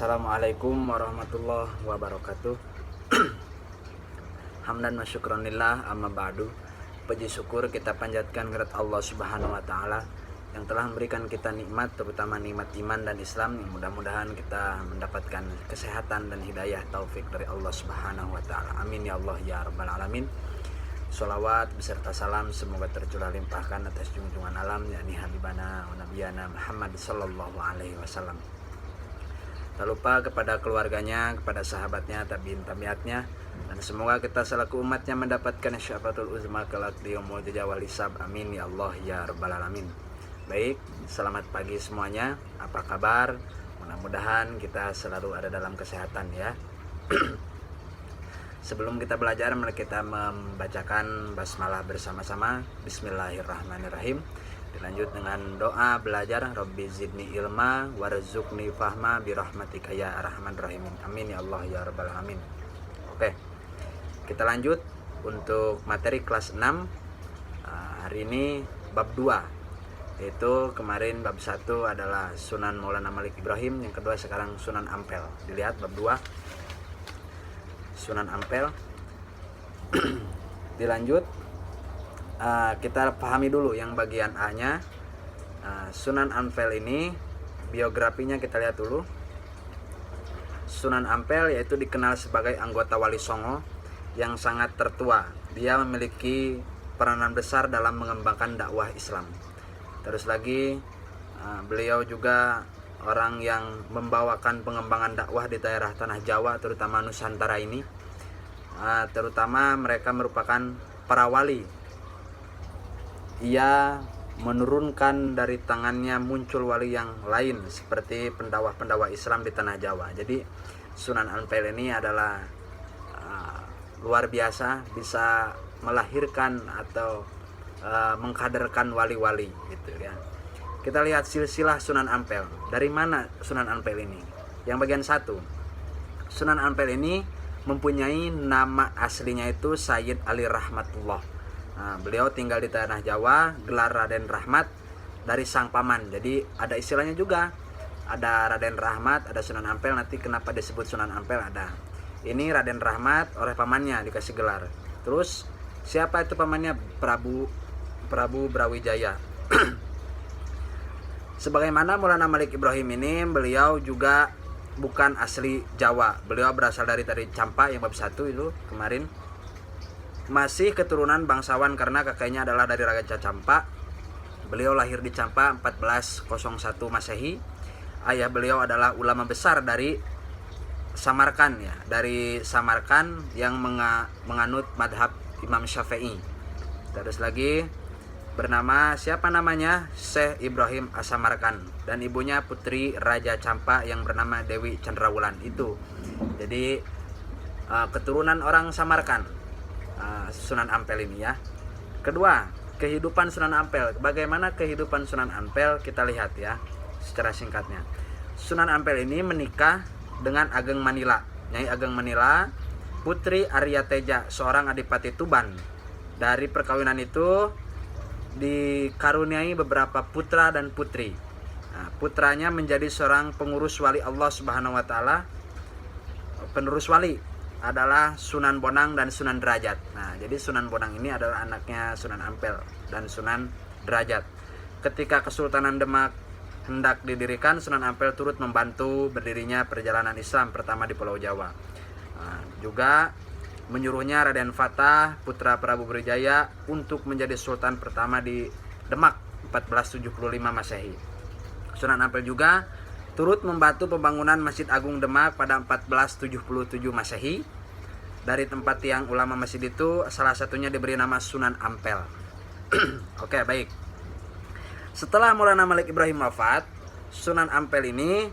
Assalamualaikum warahmatullahi wabarakatuh. Hamdan wa syukronillah amma ba'du. Puji syukur kita panjatkan kepada Allah Subhanahu wa taala yang telah memberikan kita nikmat, terutama nikmat iman dan Islam, yang mudah-mudahan kita mendapatkan kesehatan dan hidayah taufik dari Allah Subhanahu wa taala. Amin ya Allah ya rabbal alamin. Sholawat beserta salam semoga tercurah limpahkan atas junjungan alam yakni habibana wa nabiyana Muhammad sallallahu alaihi wasallam. Tak lupa kepada keluarganya, kepada sahabatnya, tabiin tabiatnya, dan semoga kita selaku umatnya mendapatkan syafaatul uzma kelak di yaumul jaza wal hisab. Amin ya Allah ya rabbal alamin. Baik, selamat pagi semuanya. Apa kabar? Mudah-mudahan kita selalu ada dalam kesehatan ya. Sebelum kita belajar, mari kita membacakan basmalah bersama-sama. Bismillahirrahmanirrahim. Dilanjut dengan doa belajar. Rabbi zidni ilma warzuqni fahma birahmatika ya arhamar rahimin. Amin ya Allah ya rabbal alamin. Oke, kita lanjut untuk materi kelas 6. Hari ini bab 2, yaitu kemarin bab 1 adalah Sunan Maulana Malik Ibrahim, yang kedua sekarang Sunan Ampel. Dilihat bab 2 Sunan Ampel. Dilanjut, kita pahami dulu yang bagian A-nya. Sunan Ampel ini biografinya kita lihat dulu. Sunan Ampel yaitu dikenal sebagai anggota Wali Songo yang sangat tertua. Dia memiliki peranan besar dalam mengembangkan dakwah Islam. Terus lagi beliau juga orang yang membawakan pengembangan dakwah di daerah tanah Jawa, terutama Nusantara ini. Terutama mereka merupakan para wali. Ia menurunkan dari tangannya muncul wali yang lain seperti pendakwah-pendakwah Islam di tanah Jawa. Jadi Sunan Ampel ini adalah luar biasa, bisa melahirkan atau mengkaderkan wali-wali gitu ya. Kita lihat silsilah Sunan Ampel. Dari mana Sunan Ampel ini? Yang bagian 1. Sunan Ampel ini mempunyai nama aslinya itu Sayyid Ali Rahmatullah. Beliau tinggal di tanah Jawa, gelar Raden Rahmat dari sang paman. Jadi ada istilahnya juga, ada Raden Rahmat, ada Sunan Ampel. Nanti kenapa disebut Sunan Ampel ada. Ini Raden Rahmat oleh pamannya dikasih gelar. Terus siapa itu pamannya? Prabu Brawijaya. Sebagaimana Maulana Malik Ibrahim ini, beliau juga bukan asli Jawa. Beliau berasal dari Campa, yang bab 1 itu kemarin. Masih keturunan bangsawan karena kakeknya adalah dari Raja Campa. Beliau lahir di Campa 1401 Masehi. Ayah beliau adalah ulama besar dari Samarkand ya, dari Samarkand yang menganut madhab Imam Syafi'i. Terus lagi bernama, siapa namanya? Syekh Ibrahim As-Samarkand, dan ibunya putri Raja Campa yang bernama Dewi Chandrawulan itu. Jadi keturunan orang Samarkand. Sunan Ampel ini ya. Kedua, kehidupan Sunan Ampel. Bagaimana kehidupan Sunan Ampel? Kita lihat ya secara singkatnya. Sunan Ampel ini menikah dengan Ageng Manila. Nyai Ageng Manila, putri Arya Teja, seorang adipati Tuban. Dari perkawinan itu dikaruniai beberapa putra dan putri. Putranya menjadi seorang pengurus wali Allah Subhanahu wa taala. Penerus wali adalah Sunan Bonang dan Sunan Derajat. Jadi Sunan Bonang ini adalah anaknya Sunan Ampel dan Sunan Derajat. Ketika Kesultanan Demak hendak didirikan, Sunan Ampel turut membantu berdirinya perjalanan Islam pertama di Pulau Jawa. Juga menyuruhnya Raden Fatah, putra Prabu Brawijaya, untuk menjadi sultan pertama di Demak 1475 Masehi. Sunan Ampel juga turut membantu pembangunan Masjid Agung Demak pada 1477 Masehi. Dari tempat tiang ulama masjid itu, salah satunya diberi nama Sunan Ampel. Oke, baik. Setelah Maulana Malik Ibrahim wafat, Sunan Ampel ini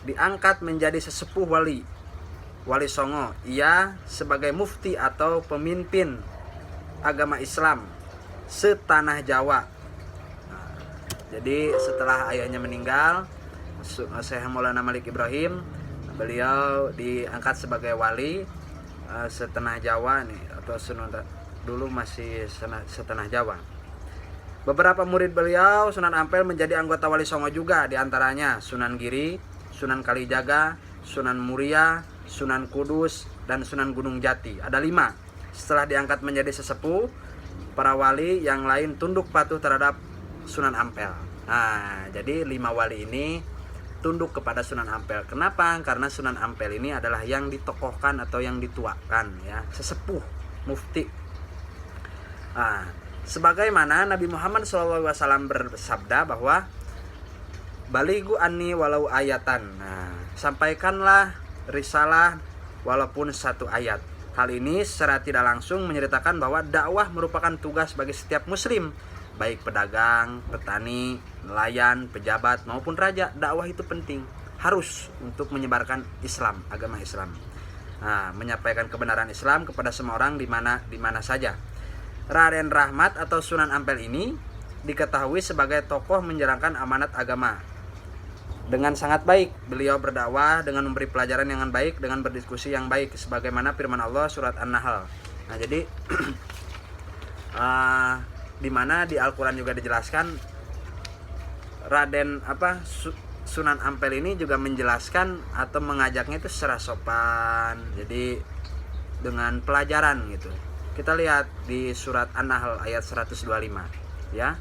diangkat menjadi sesepuh wali Songo. Ia sebagai mufti atau pemimpin agama Islam setanah Jawa. Jadi setelah ayahnya meninggal, Syekh Maulana Malik Ibrahim, beliau diangkat sebagai wali setanah Jawa nih, atau dulu masih setanah Jawa. Beberapa murid beliau Sunan Ampel menjadi anggota Wali Songo juga, diantaranya Sunan Giri, Sunan Kalijaga, Sunan Muria, Sunan Kudus, dan Sunan Gunung Jati. Ada 5. Setelah diangkat menjadi sesepuh, para wali yang lain tunduk patuh terhadap Sunan Ampel. Nah, jadi 5 wali ini tunduk kepada Sunan Ampel. Kenapa? Karena Sunan Ampel ini adalah yang ditokohkan atau yang dituakan, ya, sesepuh, mufti. Nah, sebagaimana Nabi Muhammad SAW bersabda bahwa balighu anni walau ayatan. Nah, sampaikanlah risalah walaupun 1 ayat. Hal ini secara tidak langsung menceritakan bahwa dakwah merupakan tugas bagi setiap muslim, baik pedagang, petani, nelayan, pejabat maupun raja. Dakwah itu penting, harus untuk menyebarkan Islam, agama Islam. Nah, menyampaikan kebenaran Islam kepada semua orang di mana saja. Raden Rahmat atau Sunan Ampel ini diketahui sebagai tokoh menjalankan amanat agama dengan sangat baik. Beliau berdakwah dengan memberi pelajaran yang baik, dengan berdiskusi yang baik, sebagaimana firman Allah surat An-Nahl. Nah, jadi di mana di Al-Quran juga dijelaskan Sunan Ampel ini juga menjelaskan atau mengajaknya itu secara sopan, jadi dengan pelajaran gitu. Kita lihat di surat An-Nahl ayat 125, ya.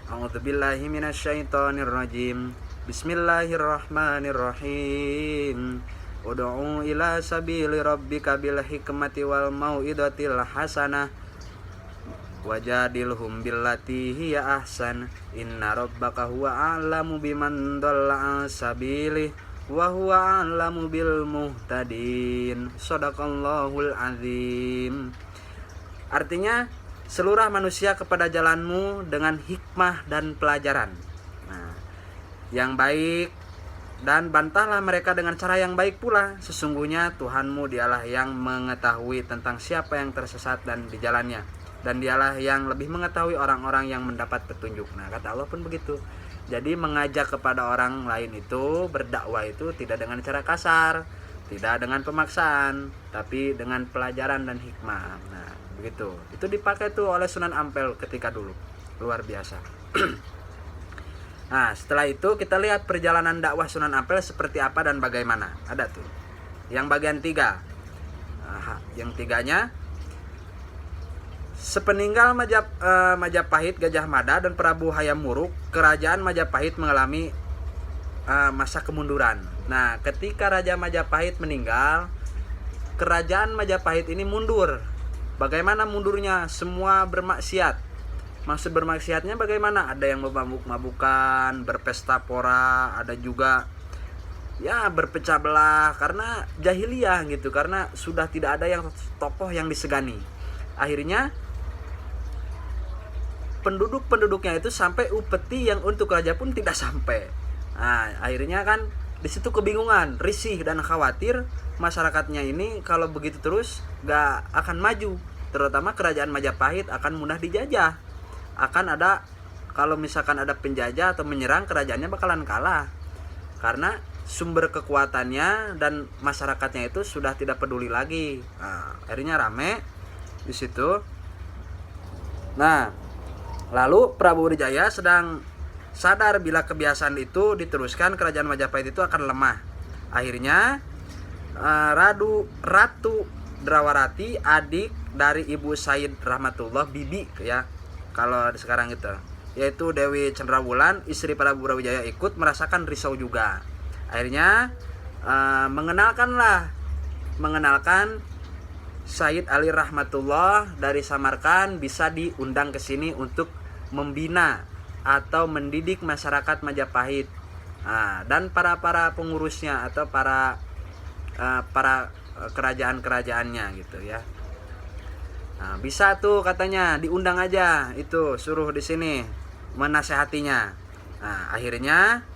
A'udzubillahi minasyaitonirrajim. Bismillahirrahmanirrahim. Ud'u ila sabili rabbika bil hikmati wal mau'izatil hasanah wajadilhum billati hiya ahsan. Inna rabbaka huwa a'lamu biman dhalla an sabilihi wa huwa a'lamu bil muhtadin. Shadaqallahul azim. Artinya, seluruh manusia kepada jalanmu dengan hikmah dan pelajaran, yang baik, dan bantahlah mereka dengan cara yang baik pula. Sesungguhnya Tuhanmu dialah yang mengetahui tentang siapa yang tersesat dan di jalannya, dan dialah yang lebih mengetahui orang-orang yang mendapat petunjuk. Nah, kata Allah pun begitu. Jadi mengajar kepada orang lain itu, berdakwah itu tidak dengan cara kasar, tidak dengan pemaksaan, tapi dengan pelajaran dan hikmah. Nah, begitu. Itu dipakai tuh oleh Sunan Ampel ketika dulu. Luar biasa. Nah, setelah itu kita lihat perjalanan dakwah Sunan Ampel seperti apa dan bagaimana. Ada tuh yang bagian 3. Yang 3-nya, sepeninggal Majapahit Gajah Mada dan Prabu Hayam Wuruk, kerajaan Majapahit mengalami masa kemunduran. Nah, ketika Raja Majapahit meninggal, kerajaan Majapahit ini mundur. Bagaimana mundurnya? Semua bermaksiat. Maksud bermaksiatnya bagaimana? Ada yang mabuk-mabukan, berpesta pora, ada juga ya berpecah belah karena jahiliyah gitu, karena sudah tidak ada yang tokoh yang disegani. Akhirnya penduduknya itu sampai upeti yang untuk raja pun tidak sampai. Nah, akhirnya kan di situ kebingungan, risih dan khawatir masyarakatnya ini kalau begitu terus gak akan maju. Terutama kerajaan Majapahit akan mudah dijajah. Akan ada, kalau misalkan ada penjajah atau menyerang, kerajaannya bakalan kalah. Karena sumber kekuatannya dan masyarakatnya itu sudah tidak peduli lagi. Nah, akhirnya rame di situ. Nah, lalu Prabu Wijaya sedang sadar bila kebiasaan itu diteruskan, kerajaan Majapahit itu akan lemah. Akhirnya Ratu Drawarati, adik dari Ibu Said Rahmatullah, bibi ya kalau sekarang itu, yaitu Dewi Cendrawulan, istri Prabu Brawijaya, ikut merasakan risau juga. Akhirnya mengenalkan Said Ali Rahmatullah dari Samarkand bisa diundang ke sini untuk membina atau mendidik masyarakat Majapahit. Dan para pengurusnya atau para kerajaan-kerajaannya gitu ya. Nah, bisa tuh katanya diundang aja, itu suruh di sini menasehatinya. Nah, akhirnya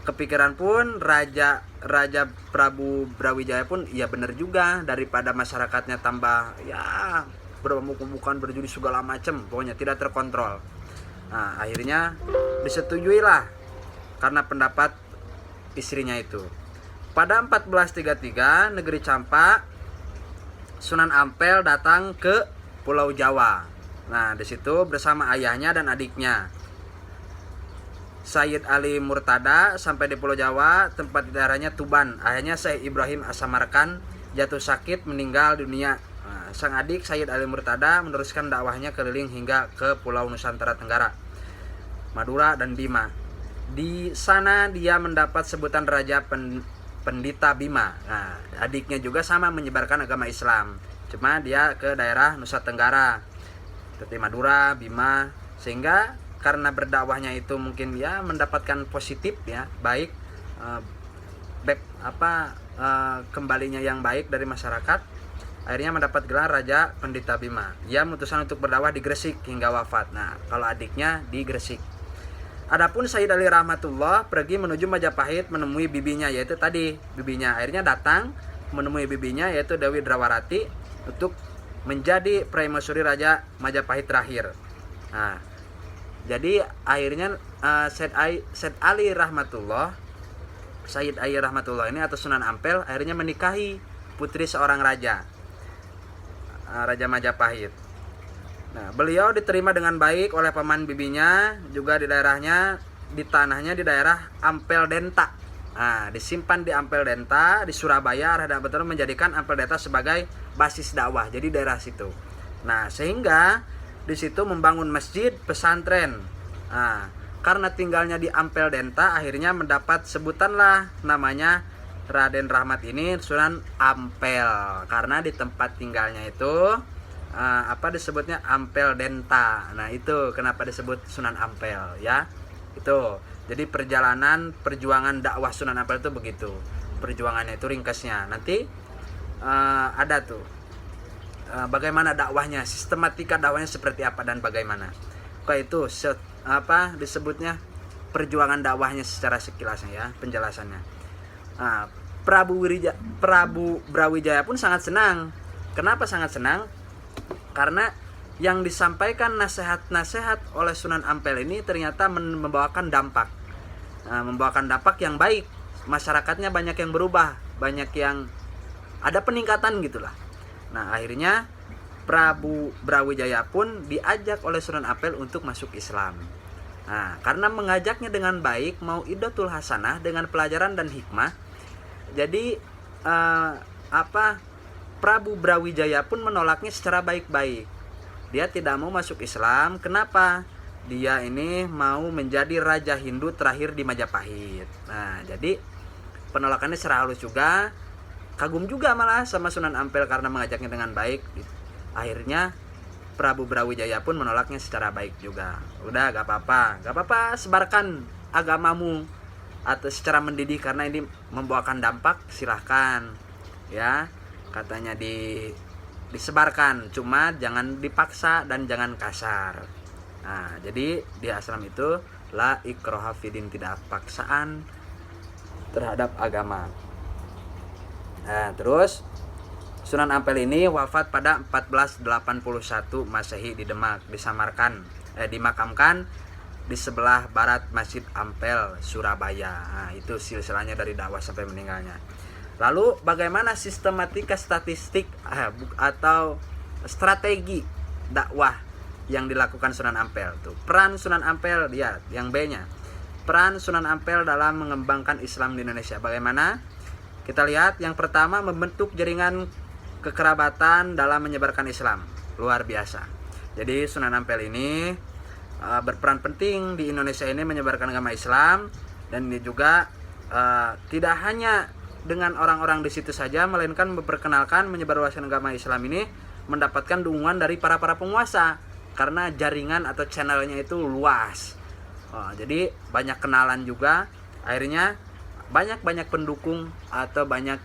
kepikiran pun Raja Prabu Brawijaya pun, ya bener juga, daripada masyarakatnya tambah ya bermabuk-mabukan, berjudi segala macam, pokoknya tidak terkontrol. Nah, akhirnya disetujuilah karena pendapat istrinya itu. Pada 1433 negeri Campak, Sunan Ampel datang ke Pulau Jawa. Nah, di situ bersama ayahnya dan adiknya. Sayyid Ali Murtada sampai di Pulau Jawa, tempat daerahnya Tuban. Akhirnya Syekh Ibrahim As-Samarkand jatuh sakit, meninggal dunia. Sang adik Sayyid Ali Murtada meneruskan dakwahnya keliling hingga ke Pulau Nusantara Tenggara, Madura dan Bima. Di sana dia mendapat sebutan Raja Pendita Bima. Nah, adiknya juga sama menyebarkan agama Islam. Cuma dia ke daerah Nusa Tenggara, seperti Madura, Bima, sehingga karena berdakwahnya itu mungkin ya mendapatkan positif ya, baik kembalinya yang baik dari masyarakat. Akhirnya mendapat gelar Raja Pendita Bima. Ia memutuskan untuk berdakwah di Gresik hingga wafat. Nah, kalau adiknya di Gresik. Adapun Sayyid Ali Rahmatullah pergi menuju Majapahit menemui bibinya, yaitu tadi bibinya. Akhirnya datang menemui bibinya, yaitu Dewi Drawarati, untuk menjadi Praimesuri Raja Majapahit terakhir. Nah, jadi akhirnya Sayyid Ali Rahmatullah ini atau Sunan Ampel akhirnya menikahi putri seorang raja, Raja Majapahit. Nah, beliau diterima dengan baik oleh paman bibinya, juga di daerahnya, di tanahnya di daerah Ampel Denta. Nah, disimpan di Ampel Denta di Surabaya. Raden Ampel menjadikan Ampel Denta sebagai basis dakwah, jadi daerah situ. Nah, sehingga di situ membangun masjid pesantren. Nah, karena tinggalnya di Ampel Denta, akhirnya mendapat sebutanlah namanya Raden Rahmat ini Sunan Ampel, karena di tempat tinggalnya itu disebutnya Ampel Denta. Nah, itu kenapa disebut Sunan Ampel ya. Itu. Jadi perjuangan dakwah Sunan Ampel itu begitu. Perjuangannya itu ringkasnya. Nanti ada tuh bagaimana dakwahnya, sistematika dakwahnya seperti apa dan bagaimana. Itu disebutnya perjuangan dakwahnya secara sekilasnya ya, penjelasannya. Nah, Prabu Brawijaya pun sangat senang. Kenapa sangat senang? Karena yang disampaikan nasihat-nasihat oleh Sunan Ampel ini ternyata membawakan dampak yang baik. Masyarakatnya banyak yang berubah, banyak yang ada peningkatan gitulah. Nah, akhirnya Prabu Brawijaya pun diajak oleh Sunan Ampel untuk masuk Islam. Nah, karena mengajaknya dengan baik, mau idatul hasanah dengan pelajaran dan hikmah, jadi Prabu Brawijaya pun menolaknya secara baik-baik. Dia tidak mau masuk Islam. Kenapa? Dia ini mau menjadi Raja Hindu terakhir di Majapahit. Nah, jadi penolakannya secara halus juga. Kagum juga malah sama Sunan Ampel karena mengajaknya dengan baik. Akhirnya Prabu Brawijaya pun menolaknya secara baik juga. Udah, gak apa-apa, sebarkan agamamu atau secara mendidik karena ini membawakan dampak, silahkan ya, katanya disebarkan, cuma jangan dipaksa dan jangan kasar. Nah, jadi di ashram itu la ikraha fidin, tidak paksaan terhadap agama. Nah, terus Sunan Ampel ini wafat pada 1481 Masehi di Demak, dimakamkan di sebelah barat Masjid Ampel, Surabaya. Nah, itu silsilahnya dari dakwah sampai meninggalnya. Lalu bagaimana sistematika statistik atau strategi dakwah yang dilakukan Sunan Ampel tuh. Peran Sunan Ampel, lihat yang B-nya. Peran Sunan Ampel dalam mengembangkan Islam di Indonesia. Bagaimana? Kita lihat yang pertama, membentuk jaringan kekerabatan dalam menyebarkan Islam. Luar biasa. Jadi Sunan Ampel ini berperan penting di Indonesia ini menyebarkan agama Islam, dan ini juga tidak hanya dengan orang-orang di situ saja, melainkan memperkenalkan menyebarluaskan agama Islam ini mendapatkan dukungan dari para penguasa karena jaringan atau channelnya itu luas. Jadi banyak kenalan juga, akhirnya banyak pendukung atau banyak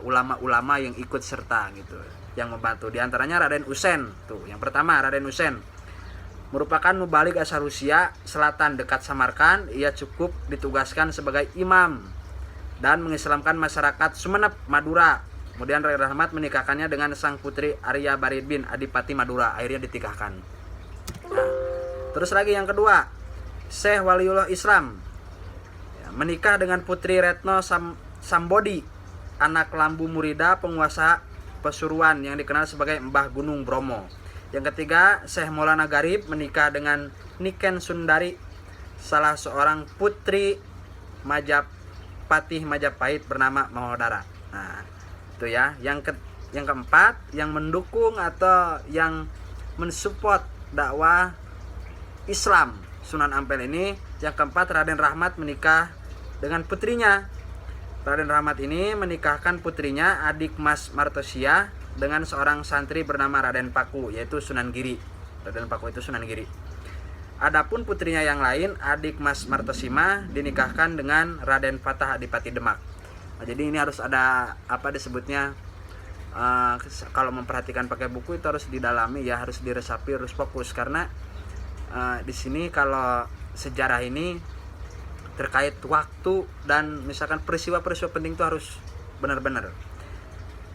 ulama-ulama yang ikut serta gitu, yang membantu. Di antaranya Raden Usen tuh, yang pertama Raden Usen merupakan mubalik asal Rusia Selatan dekat Samarkand. Ia cukup ditugaskan sebagai imam dan mengislamkan masyarakat Sumenep, Madura. Kemudian Raden Rahmat menikahkannya dengan sang putri Arya Baridbin, Adipati Madura. Akhirnya ditikahkan. Nah, terus lagi yang kedua, Syekh Waliullah Islam menikah dengan putri Retno Sambodi, anak Lambu Murida, penguasa Pesuruan yang dikenal sebagai Mbah Gunung Bromo. Yang ketiga, Syekh Maulana Garib menikah dengan Niken Sundari, salah seorang putri Patih Majapahit bernama Mahodara. Nah, itu ya. Yang keempat, yang mendukung atau yang mensupport dakwah Islam Sunan Ampel ini, yang keempat Raden Rahmat menikah dengan putrinya. Raden Rahmat ini menikahkan putrinya Adik Mas Martosia dengan seorang santri bernama Raden Paku, yaitu Sunan Giri. Raden Paku itu Sunan Giri. Adapun putrinya yang lain, Adik Mas Martosima, dinikahkan dengan Raden Fatah Adipati Demak. Nah, jadi ini harus ada apa disebutnya, kalau memperhatikan pakai buku itu harus didalami ya, harus diresapi, harus fokus, karena di sini kalau sejarah ini terkait waktu dan misalkan peristiwa-peristiwa penting itu harus benar-benar.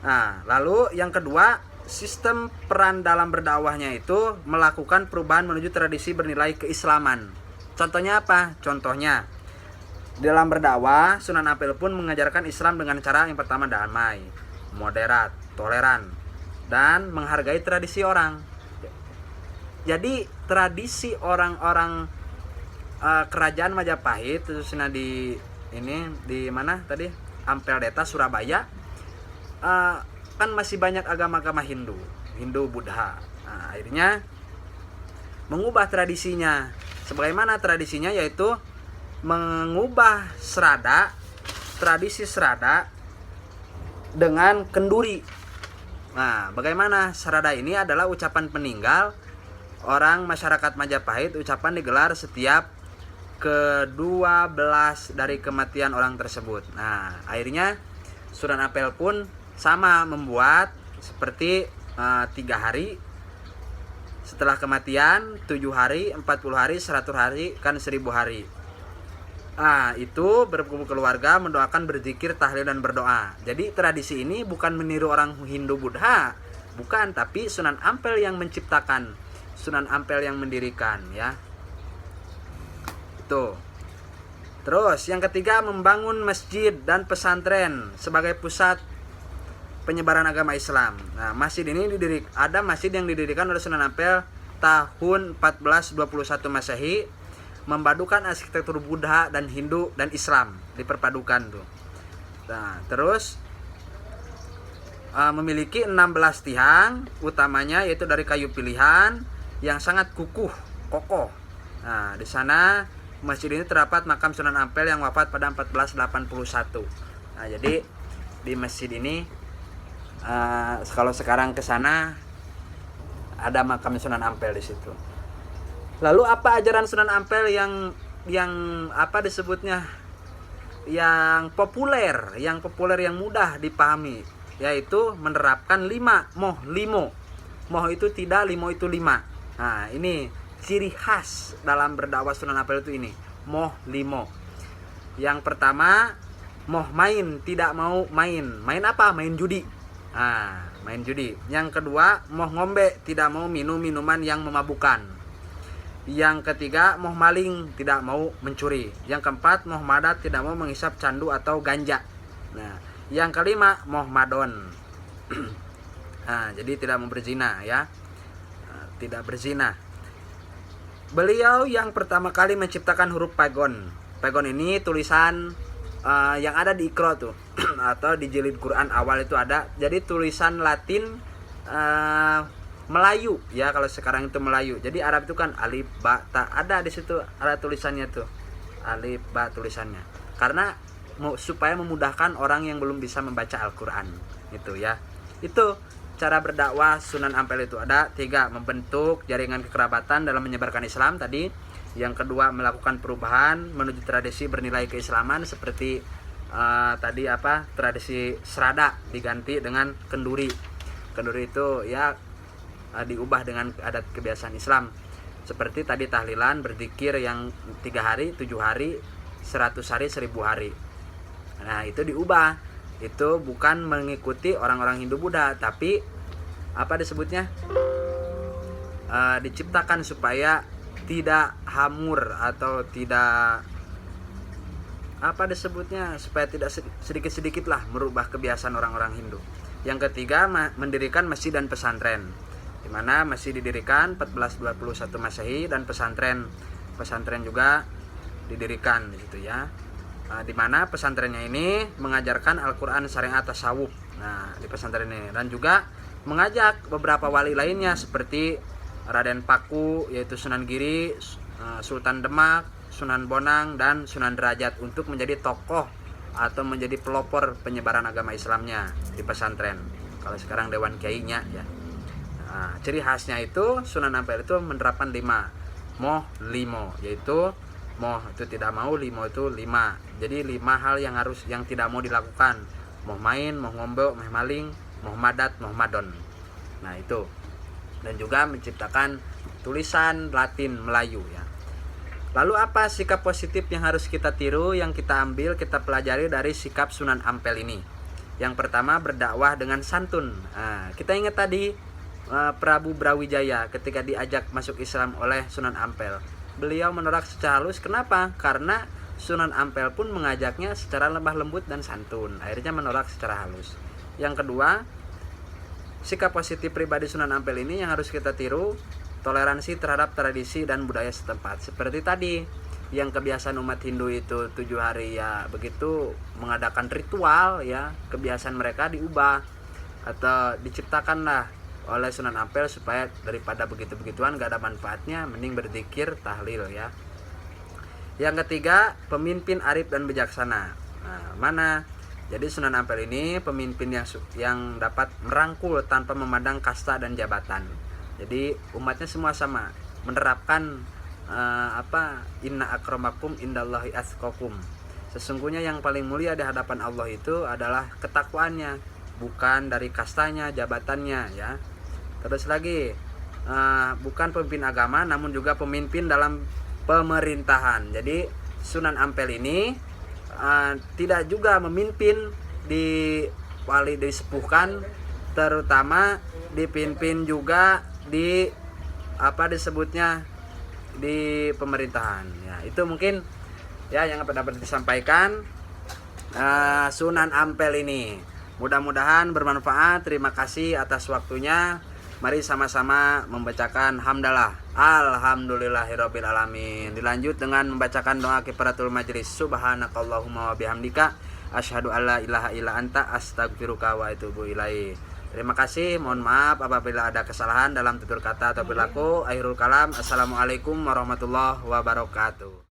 Nah, lalu yang kedua, sistem peran dalam berdakwahnya itu melakukan perubahan menuju tradisi bernilai keislaman. Contohnya apa? Contohnya dalam berdakwah Sunan Ampel pun mengajarkan Islam dengan cara yang pertama damai, moderat, toleran, dan menghargai tradisi orang. Jadi tradisi orang-orang kerajaan Majapahit, khususnya di mana tadi, Ampel Deta, Surabaya, kan masih banyak agama-agama Hindu, Buddha. Nah, akhirnya mengubah tradisinya. Sebagaimana tradisinya, yaitu mengubah tradisi serada dengan kenduri. Nah, bagaimana serada ini adalah ucapan peninggal orang masyarakat Majapahit. Ucapan digelar setiap ke-12 dari kematian orang tersebut. Nah, akhirnya Sunan Ampel pun sama, membuat seperti 3 hari setelah kematian, 7 hari, 40 hari, 100 hari, kan 1000 hari. Nah, itu berkumpul keluarga, mendoakan, berzikir, tahlil, dan berdoa. Jadi tradisi ini bukan meniru orang Hindu Buddha, bukan, tapi Sunan Ampel yang menciptakan, Sunan Ampel yang mendirikan, ya. Itu. Terus yang ketiga, membangun masjid dan pesantren sebagai pusat penyebaran agama Islam. Nah, masjid ini ada masjid yang didirikan oleh Sunan Ampel tahun 1421 Masehi, memadukan arsitektur Buddha dan Hindu dan Islam, diperpadukan tuh. Nah, terus memiliki 16 tiang utamanya, yaitu dari kayu pilihan yang sangat kokoh. Nah, di sana masjid ini terdapat makam Sunan Ampel yang wafat pada 1481. Nah, jadi di masjid ini kalau sekarang ke sana ada makam Sunan Ampel di situ. Lalu apa ajaran Sunan Ampel yang apa disebutnya, yang populer yang mudah dipahami, yaitu menerapkan 5 limo. Moh itu tidak, limo itu 5. Nah, ini ciri khas dalam berdakwah Sunan Ampel itu ini, moh limo. Yang pertama, moh main, tidak mau main. Main apa? Main judi. Main judi. Yang kedua, moh ngombe, tidak mau minum minuman yang memabukkan. Yang ketiga, moh maling, tidak mau mencuri. Yang keempat, moh madat, tidak mau menghisap candu atau ganja. Nah, yang kelima, moh madon. Jadi tidak mau berzina, ya. Tidak berzina. Beliau yang pertama kali menciptakan huruf Pagon. Pagon ini tulisan yang ada di Iqra tuh atau di jilid Quran awal itu ada. Jadi tulisan Latin Melayu, ya, kalau sekarang itu Melayu. Jadi Arab itu kan alif ba ta, ada di situ, ada tulisannya tuh, alif ba tulisannya. Karena supaya memudahkan orang yang belum bisa membaca Al-Qur'an itu, ya. Itu cara berdakwah Sunan Ampel itu ada 3, membentuk jaringan kekerabatan dalam menyebarkan Islam tadi. Yang kedua, melakukan perubahan menuju tradisi bernilai keislaman seperti tadi tradisi serada diganti dengan kenduri. Kenduri itu ya diubah dengan adat kebiasaan Islam. Seperti tadi tahlilan, berzikir yang 3 hari, 7 hari, 100 hari, 1000 hari. Nah, itu diubah. Itu bukan mengikuti orang-orang Hindu Buddha, tapi apa disebutnya? Diciptakan supaya tidak hamur atau tidak apa disebutnya, supaya tidak sedikit-sedikit lah merubah kebiasaan orang-orang Hindu. Yang ketiga, mendirikan masjid dan pesantren, di mana masjid didirikan 1421 Masehi dan pesantren juga didirikan gitu ya. Di mana pesantrennya ini mengajarkan Al-Quran, syariat, tasawuf. Nah, di pesantren ini dan juga mengajak beberapa wali lainnya seperti Raden Paku yaitu Sunan Giri, Sultan Demak, Sunan Bonang dan Sunan Derajat untuk menjadi tokoh atau menjadi pelopor penyebaran agama Islamnya di pesantren. Kalau sekarang Dewan Kiainya ya. Nah, ciri khasnya itu Sunan Ampel itu menerapkan 5 moh limo, yaitu moh itu tidak mau, limo itu 5. Jadi 5 hal yang tidak mau dilakukan. Moh main, moh ngombe, moh maling, moh madat, moh madon. Nah, itu. Dan juga menciptakan tulisan Latin Melayu ya. Lalu apa sikap positif yang harus kita tiru, yang kita ambil, kita pelajari dari sikap Sunan Ampel ini? Yang pertama, berdakwah dengan santun. Nah, kita ingat tadi Prabu Brawijaya ketika diajak masuk Islam oleh Sunan Ampel. Beliau menolak secara halus. Kenapa? Karena Sunan Ampel pun mengajaknya secara lemah lembut dan santun. Akhirnya menolak secara halus. Yang kedua, sikap positif pribadi Sunan Ampel ini yang harus kita tiru, toleransi terhadap tradisi dan budaya setempat. Seperti tadi, yang kebiasaan umat Hindu itu 7 hari ya begitu mengadakan ritual ya, kebiasaan mereka diubah atau diciptakanlah oleh Sunan Ampel supaya daripada begitu-begituan gak ada manfaatnya, mending berzikir, tahlil ya. Yang ketiga, pemimpin arif dan bijaksana. Nah, mana? Jadi Sunan Ampel ini pemimpin yang dapat merangkul tanpa memandang kasta dan jabatan. Jadi umatnya semua sama, menerapkan inna akramakum indallahi atqakum. Sesungguhnya yang paling mulia di hadapan Allah itu adalah ketakwaannya, bukan dari kastanya, jabatannya ya. Terus lagi bukan pemimpin agama namun juga pemimpin dalam pemerintahan. Jadi Sunan Ampel ini tidak juga memimpin di wali disepuhkan, terutama dipimpin juga di disebutnya di pemerintahan ya. Itu mungkin ya yang dapat disampaikan Sunan Ampel ini. Mudah-mudahan bermanfaat. Terima kasih atas waktunya. Mari sama-sama membacakan hamdalah. Alhamdulillahirabbil alamin. Dilanjut dengan membacakan doa kifaratul majlis. Subhanakallahumma wa bihamdika asyhadu alla ilaha illa anta astaghfiruka wa atubu ilaik. Terima kasih. Mohon maaf apabila ada kesalahan dalam tutur kata atau perilaku. Akhirul kalam. Assalamualaikum warahmatullahi wabarakatuh.